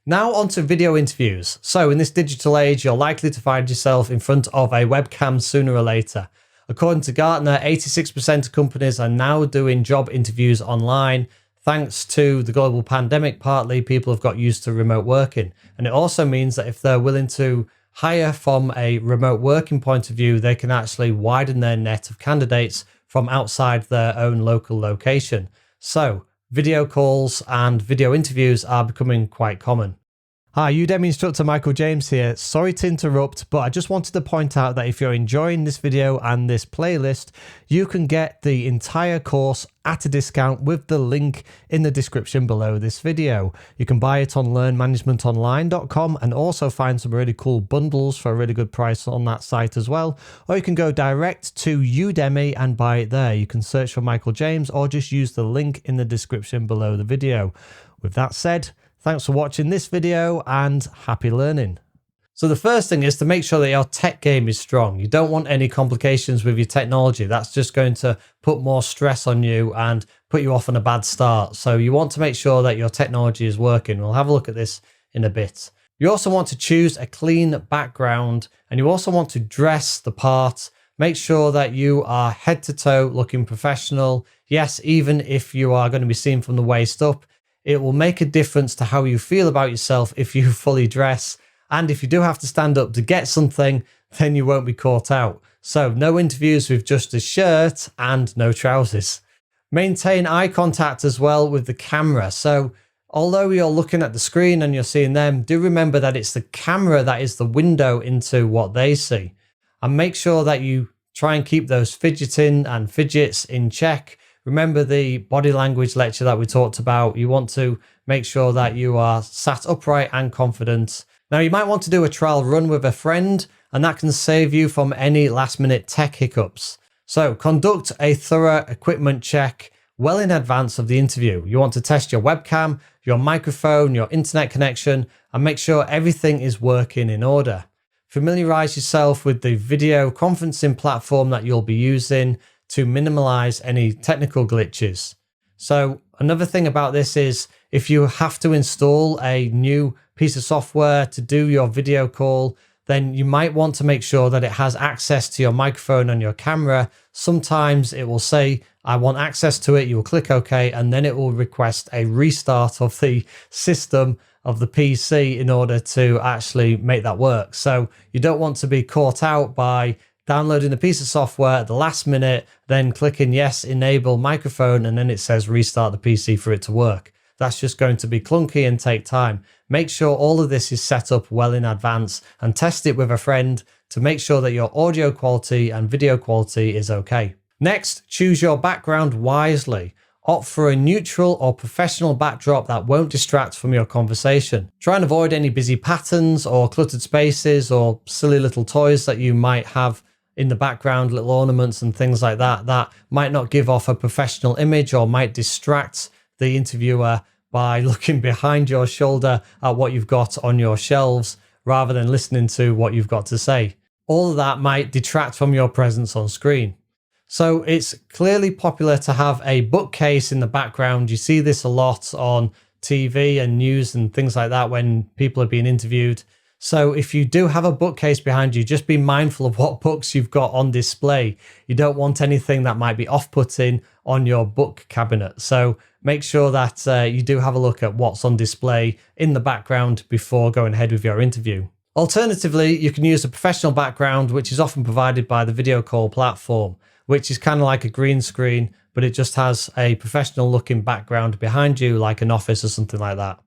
Now on to video interviews. So in this digital age, you're likely to find yourself in front of a webcam sooner or later. According to Gartner, 86% of companies are now doing job interviews online. Thanks to the global pandemic, partly people have got used to remote working. And it also means that if they're willing to hire from a remote working point of view, they can actually widen their net of candidates from outside their own local location. So video calls and video interviews are becoming quite common. Hi, Udemy instructor Michael James here. Sorry to interrupt, but I just wanted to point out that if you're enjoying this video and this playlist, you can get the entire course at a discount with the link in the description below this video. You can buy it on learnmanagementonline.com and also find some really cool bundles for a really good price on that site as well. Or you can go direct to Udemy and buy it there. You can search for Michael James or just use the link in the description below the video. With that said, thanks for watching this video and happy learning. So the first thing is to make sure that your tech game is strong. You don't want any complications with your technology. That's just going to put more stress on you and put you off on a bad start. So you want to make sure that your technology is working. We'll have a look at this in a bit. You also want to choose a clean background and you also want to dress the part. Make sure that you are head to toe looking professional. Yes, even if you are going to be seen from the waist up, it will make a difference to how you feel about yourself if you fully dress. And if you do have to stand up to get something, then you won't be caught out. So no interviews with just a shirt and no trousers. Maintain eye contact as well with the camera. So although you're looking at the screen and you're seeing them, do remember that it's the camera that is the window into what they see. And make sure that you try and keep those fidgeting and fidgets in check. Remember the body language lecture that we talked about. You want to make sure that you are sat upright and confident. Now, you might want to do a trial run with a friend, and that can save you from any last-minute tech hiccups. So conduct a thorough equipment check well in advance of the interview. You want to test your webcam, your microphone, your internet connection, and make sure everything is working in order. Familiarize yourself with the video conferencing platform that you'll be using to minimize any technical glitches. So another thing about this is if you have to install a new piece of software to do your video call, then you might want to make sure that it has access to your microphone and your camera. Sometimes it will say, I want access to it. You will click OK, and then it will request a restart of the system of the PC in order to actually make that work. So you don't want to be caught out by downloading a piece of software at the last minute, then clicking yes, enable microphone, and then it says restart the PC for it to work. That's just going to be clunky and take time. Make sure all of this is set up well in advance and test it with a friend to make sure that your audio quality and video quality is okay. Next, choose your background wisely. Opt for a neutral or professional backdrop that won't distract from your conversation. Try and avoid any busy patterns or cluttered spaces or silly little toys that you might have in the background, little ornaments and things like that, that might not give off a professional image or might distract the interviewer by looking behind your shoulder at what you've got on your shelves rather than listening to what you've got to say. All of that might detract from your presence on screen. So it's clearly popular to have a bookcase in the background. You see this a lot on TV and news and things like that when people are being interviewed. So if you do have a bookcase behind you, just be mindful of what books you've got on display. You don't want anything that might be off-putting on your book cabinet. So make sure that you do have a look at what's on display in the background before going ahead with your interview. Alternatively, you can use a professional background, which is often provided by the video call platform, which is kind of like a green screen, but it just has a professional looking background behind you, like an office or something like that.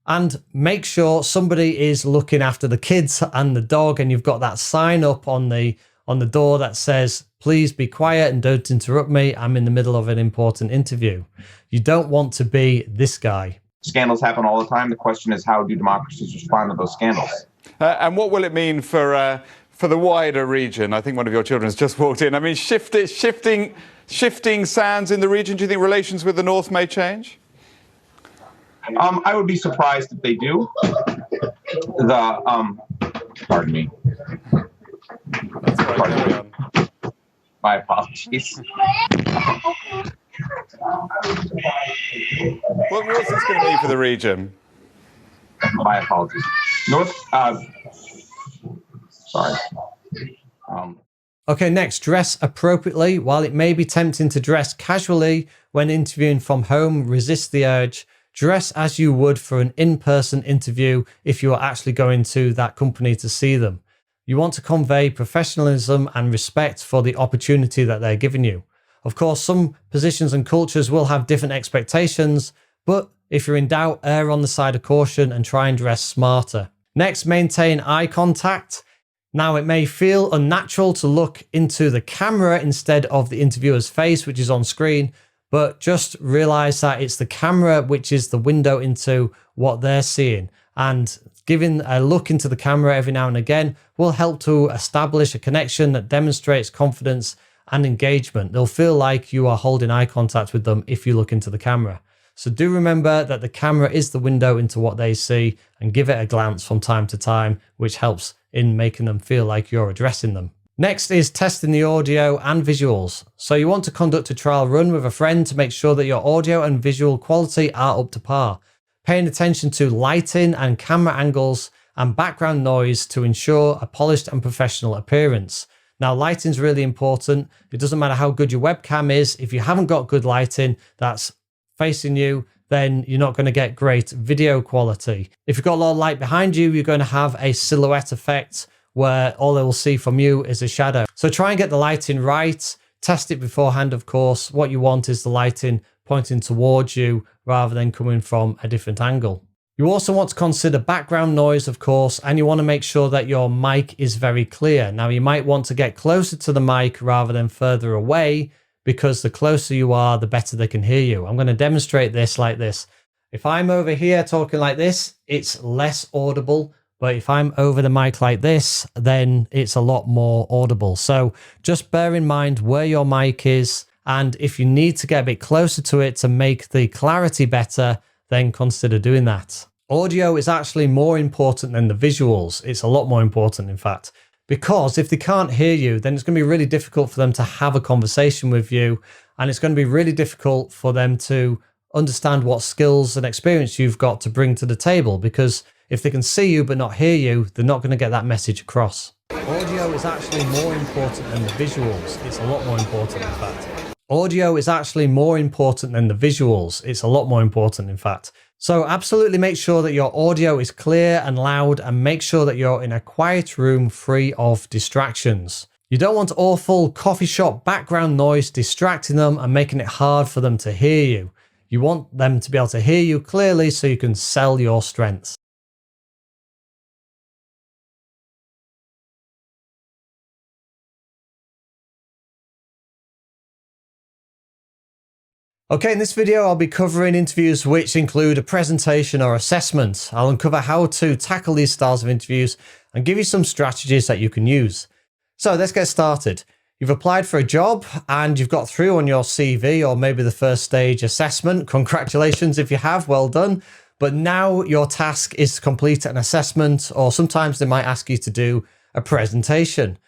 And make sure somebody is looking after the kids and the dog, and you've got that sign up on the door that says, please be quiet and don't interrupt me. I'm in the middle of an important interview. You don't want to be this guy. Scandals happen all the time. The question is, how do democracies respond to those scandals? And what will it mean for the wider region? I think one of your children has just walked in. I mean, shifting sands in the region. Do you think relations with the North may change? I would be surprised if they do. Pardon me. That's right. My apologies. What's this going to mean for the region? My apologies. Sorry. Okay, next, dress appropriately. While it may be tempting to dress casually when interviewing from home, resist the urge. Dress as you would for an in-person interview if you are actually going to that company to see them. You want to convey professionalism and respect for the opportunity that they're giving you. Of course, some positions and cultures will have different expectations, but if you're in doubt, err on the side of caution and try and dress smarter. Next, maintain eye contact. Now, it may feel unnatural to look into the camera instead of the interviewer's face, which is on screen, but just realize that it's the camera which is the window into what they're seeing. And giving a look into the camera every now and again will help to establish a connection that demonstrates confidence and engagement. They'll feel like you are holding eye contact with them if you look into the camera. So do remember that the camera is the window into what they see, and give it a glance from time to time, which helps in making them feel like you're addressing them. Next is testing the audio and visuals. So you want to conduct a trial run with a friend to make sure that your audio and visual quality are up to par. Paying attention to lighting and camera angles and background noise to ensure a polished and professional appearance. Now, lighting is really important. It doesn't matter how good your webcam is. If you haven't got good lighting that's facing you, then you're not going to get great video quality. If you've got a lot of light behind you, you're going to have a silhouette effect where all they will see from you is a shadow. So try and get the lighting right. Test it beforehand, of course. What you want is the lighting pointing towards you rather than coming from a different angle. You also want to consider background noise, of course, and you want to make sure that your mic is very clear. Now, you might want to get closer to the mic rather than further away, because the closer you are, the better they can hear you. I'm going to demonstrate this like this. If I'm over here talking like this, it's less audible. But if I'm over the mic like this, then it's a lot more audible. So just bear in mind where your mic is. And if you need to get a bit closer to it to make the clarity better, then consider doing that. Audio is actually more important than the visuals. It's a lot more important, in fact, because if they can't hear you, then it's going to be really difficult for them to have a conversation with you. And it's going to be really difficult for them to understand what skills and experience you've got to bring to the table, because if they can see you but not hear you, they're not going to get that message across. Audio is actually more important than the visuals. It's a lot more important, in fact. Audio is actually more important than the visuals. It's a lot more important, in fact. So absolutely make sure that your audio is clear and loud, and make sure that you're in a quiet room free of distractions. You don't want awful coffee shop background noise distracting them and making it hard for them to hear you. You want them to be able to hear you clearly so you can sell your strengths. Okay, in this video, I'll be covering interviews which include a presentation or assessment. I'll uncover how to tackle these styles of interviews and give you some strategies that you can use. So let's get started. You've applied for a job and you've got through on your CV, or maybe the first stage assessment. Congratulations if you have, well done. But now your task is to complete an assessment, or sometimes they might ask you to do a presentation.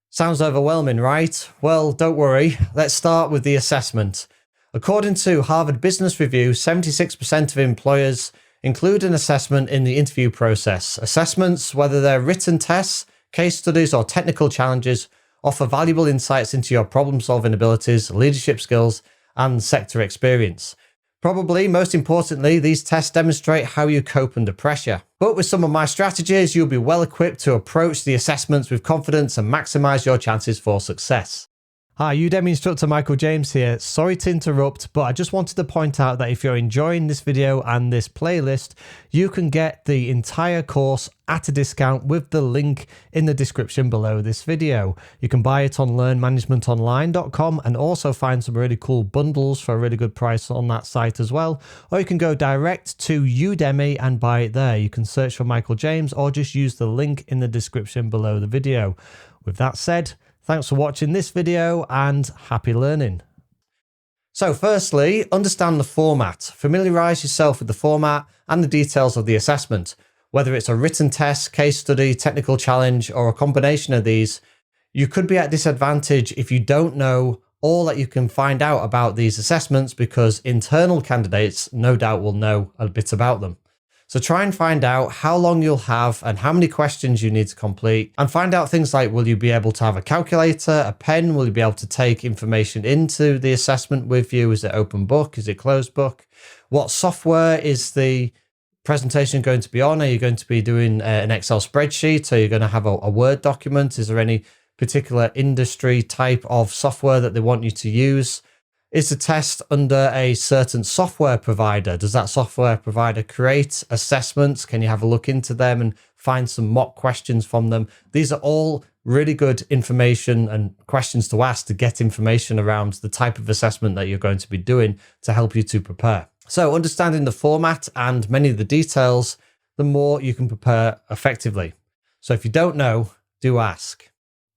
Sounds overwhelming, right? Well, don't worry. Let's start with the assessment. According to Harvard Business Review, 76% of employers include an assessment in the interview process. Assessments, whether they're written tests, case studies, or technical challenges, offer valuable insights into your problem-solving abilities, leadership skills, and sector experience. Probably most importantly, these tests demonstrate how you cope under pressure. But with some of my strategies, you'll be well equipped to approach the assessments with confidence and maximize your chances for success. Hi, Udemy instructor Michael James here. Sorry to interrupt, but I just wanted to point out that if you're enjoying this video and this playlist, you can get the entire course at a discount with the link in the description below this video. You can buy it on learnmanagementonline.com and also find some really cool bundles for a really good price on that site as well. Or you can go direct to Udemy and buy it there. You can search for Michael James or just use the link in the description below the video. With that said, thanks for watching this video and happy learning. So firstly, understand the format. Familiarize yourself with the format and the details of the assessment. Whether it's a written test, case study, technical challenge, or a combination of these, you could be at disadvantage if you don't know all that you can find out about these assessments, because internal candidates no doubt will know a bit about them. So try and find out how long you'll have and how many questions you need to complete, and find out things like, will you be able to have a calculator, a pen? Will you be able to take information into the assessment with you? Is it open book? Is it closed book? What software is the presentation going to be on? Are you going to be doing an Excel spreadsheet? Are you going to have a Word document? Is there any particular industry type of software that they want you to use? Is the test under a certain software provider? Does that software provider create assessments? Can you have a look into them and find some mock questions from them? These are all really good information and questions to ask to get information around the type of assessment that you're going to be doing to help you to prepare. So understanding the format and many of the details, the more you can prepare effectively. So if you don't know, do ask.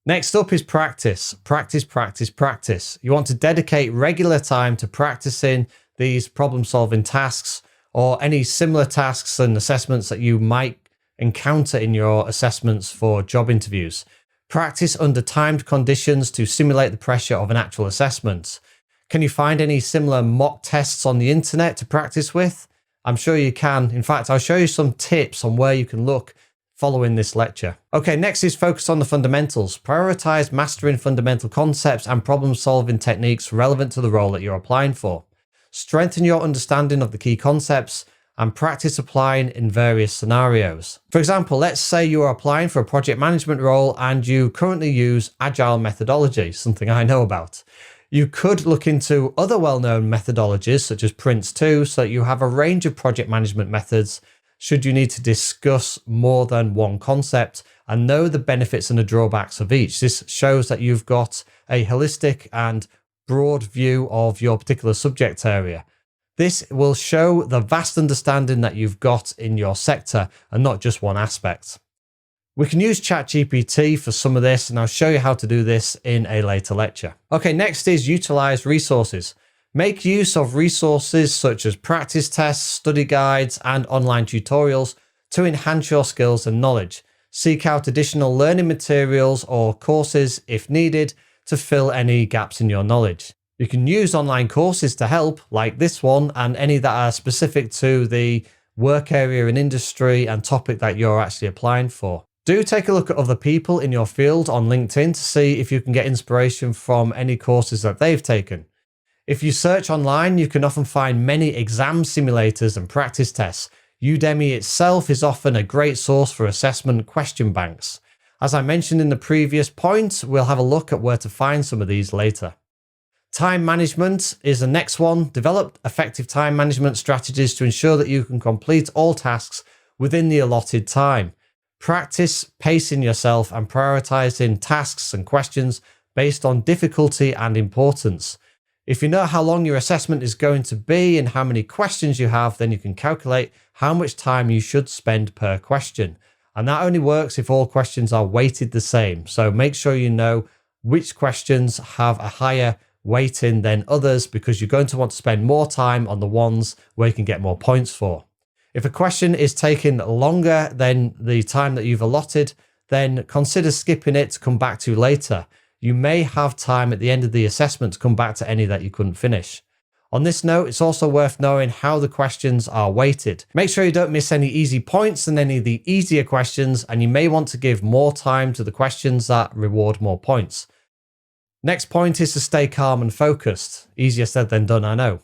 Next up is practice. Practice, practice, practice. You want to dedicate regular time to practicing these problem-solving tasks or any similar tasks and assessments that you might encounter in your assessments for job interviews. Practice under timed conditions to simulate the pressure of an actual assessment. Can you find any similar mock tests on the internet to practice with? I'm sure you can. In fact, I'll show you some tips on where you can look following this lecture. Okay, next is focus on the fundamentals. Prioritize mastering fundamental concepts and problem-solving techniques relevant to the role that you're applying for. Strengthen your understanding of the key concepts and practice applying in various scenarios. For example, let's say you are applying for a project management role and you currently use agile methodology, something I know about. You could look into other well-known methodologies such as Prince2 so that you have a range of project management methods should you need to discuss more than one concept and know the benefits and the drawbacks of each. This shows that you've got a holistic and broad view of your particular subject area. This will show the vast understanding that you've got in your sector and not just one aspect. We can use ChatGPT for some of this, and I'll show you how to do this in a later lecture. Okay, next is utilize resources. Make use of resources such as practice tests, study guides, and online tutorials to enhance your skills and knowledge. Seek out additional learning materials or courses if needed to fill any gaps in your knowledge. You can use online courses to help, like this one, and any that are specific to the work area and industry and topic that you're actually applying for. Do take a look at other people in your field on LinkedIn to see if you can get inspiration from any courses that they've taken. If you search online, you can often find many exam simulators and practice tests. Udemy itself is often a great source for assessment question banks. As I mentioned in the previous point, we'll have a look at where to find some of these later. Time management is the next one. Develop effective time management strategies to ensure that you can complete all tasks within the allotted time. Practice pacing yourself and prioritizing tasks and questions based on difficulty and importance. If you know how long your assessment is going to be and how many questions you have, then you can calculate how much time you should spend per question. And that only works if all questions are weighted the same. So make sure you know which questions have a higher weighting than others, because you're going to want to spend more time on the ones where you can get more points for. If a question is taking longer than the time that you've allotted, then consider skipping it to come back to later. You may have time at the end of the assessment to come back to any that you couldn't finish. On this note, it's also worth knowing how the questions are weighted. Make sure you don't miss any easy points than any of the easier questions, and you may want to give more time to the questions that reward more points. Next point is to stay calm and focused. Easier said than done, I know.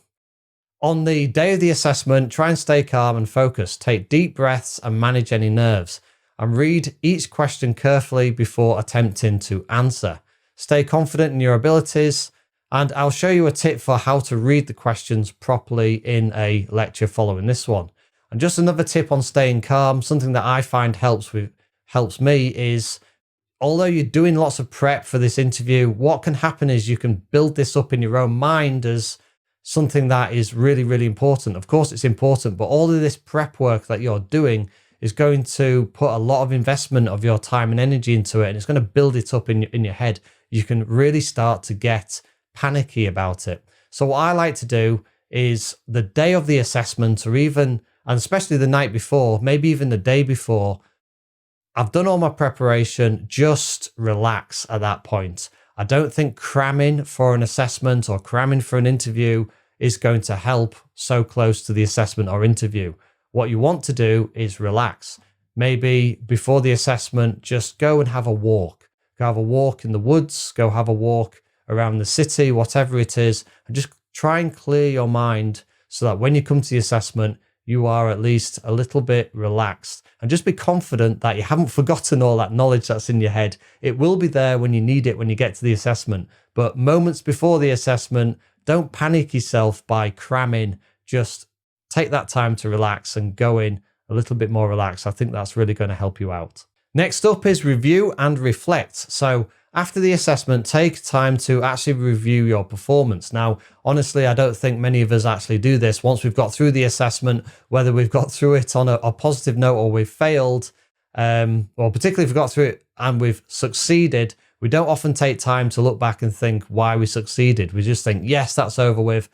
On the day of the assessment, try and stay calm and focused. Take deep breaths and manage any nerves. And read each question carefully before attempting to answer. Stay confident in your abilities, and I'll show you a tip for how to read the questions properly in a lecture following this one. And just another tip on staying calm, something that I find helps me is, although you're doing lots of prep for this interview, what can happen is you can build this up in your own mind as something that is really, really important. Of course, it's important, but all of this prep work that you're doing is going to put a lot of investment of your time and energy into it, and it's going to build it up in your head. You can really start to get panicky about it. So what I like to do is the day of the assessment, or even, and especially the night before, maybe even the day before, I've done all my preparation, just relax at that point. I don't think cramming for an assessment or cramming for an interview is going to help so close to the assessment or interview. what you want to do is relax. Maybe before the assessment, just go and have a walk. Go have a walk in the woods, go have a walk around the city, whatever it is, and just try and clear your mind so that when you come to the assessment, you are at least a little bit relaxed, and just be confident that you haven't forgotten all that knowledge that's in your head. It will be there when you need it when you get to the assessment. But moments before the assessment, don't panic yourself by cramming. Just take that time to relax and go in a little bit more relaxed. I think that's really going to help you out. Next up is review and reflect. So after the assessment, take time to actually review your performance. Now, honestly, I don't think many of us actually do this. Once we've got through the assessment, whether we've got through it on a positive note or we've failed, or particularly if we've got through it and we've succeeded, we don't often take time to look back and think why we succeeded. We just think, yes, that's over with,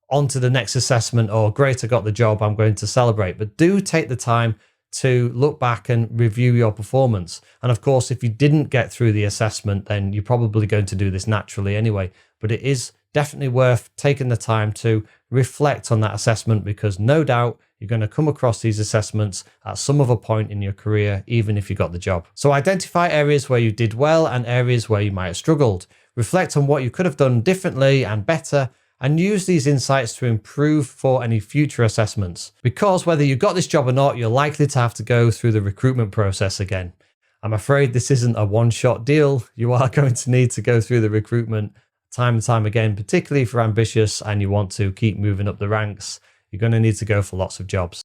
on to the next assessment, or great, I got the job, I'm going to celebrate. But do take the time to look back and review your performance. And of course, if you didn't get through the assessment, then you're probably going to do this naturally anyway. But it is definitely worth taking the time to reflect on that assessment, because no doubt you're going to come across these assessments at some other point in your career, even if you got the job. So identify areas where you did well and areas where you might have struggled. Reflect on what you could have done differently and better, and use these insights to improve for any future assessments. Because whether you got this job or not, you're likely to have to go through the recruitment process again. I'm afraid this isn't a one-shot deal. You are going to need to go through the recruitment time and time again, particularly if you're ambitious and you want to keep moving up the ranks. You're going to need to go for lots of jobs.